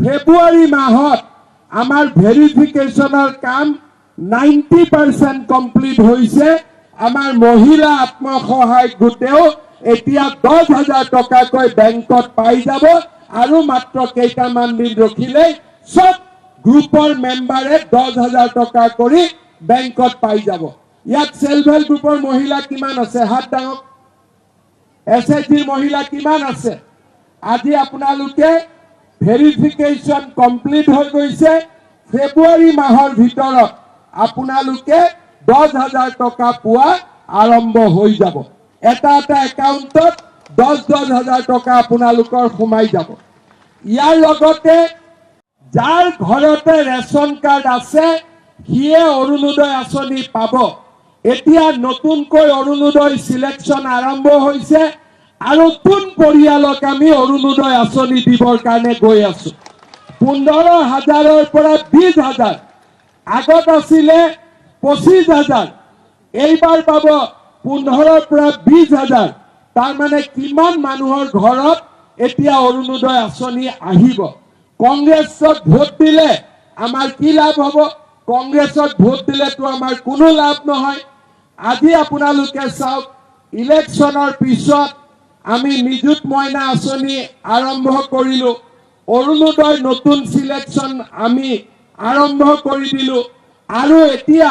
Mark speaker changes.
Speaker 1: ফেব্ৰুৱাৰী মাহত আমাৰ ভেৰিফিকেশ্যনৰ কাম 90% কমপ্লিট হৈছে। আমাৰ মহিলা আত্মসহায়ক গোটেও এতিয়া 10,000 টকাকৈ বেংকত পাই যাব আৰু মাত্ৰ কেইটামান দিন ৰখিলে সব গ্ৰুপৰ মেম্বাৰে 10,000 টকা কৰি বেংকত পাই যাব। ইয়াত সেলফ হেল্প গ্ৰুপৰ মহিলা কিমান আছে হাত দাঙক। এছএইচজিৰ মহিলা কিমান আছে? আজি আপোনালোকে ভেৰিফিকেশ্যন কমপ্লিট হৈ গৈছে। ফেব্ৰুৱাৰী মাহৰ ভিতৰত আপোনালোকে 10,000 টকা পোৱা আৰম্ভ হৈ যাব। এটা একাউণ্টত 10,000 টকা আপোনালোকৰ সোমাই যাব। ইয়াৰ লগতে যাৰ ঘৰতে ৰেচন কাৰ্ড আছে সিয়ে অৰুণোদয় আঁচনি পাব। এতিয়া নতুনকৈ অৰুণোদয় সিলেকশ্যন আৰম্ভ হৈছে আৰু কোন পৰিয়ালক আমি অৰুণোদয় আঁচনি দিবৰ কাৰণে গৈ আছো। 15,000ৰ পৰা 20,000, আগত আছিলে 25,000, এইবাৰ পাব 15ৰ পৰা 20,000। তাৰমানে কিমান মানুহৰ ঘৰত এতিয়া অৰুণোদয় আঁচনি আহিব। কংগ্ৰেছত ভোট দিলে আমাৰ কি লাভ হ'ব? কংগ্ৰেছত ভোট দিলেতো আমাৰ কোনো লাভ নহয়। আজি আপোনালোকে চাওক, ইলেকশ্যনৰ পিছত আমি নিযুত মইনা আঁচনি আৰম্ভ কৰিলো, অৰুণোদয় নতুন সিলেকশ্যন আমি আৰম্ভ কৰি দিলো আৰু এতিয়া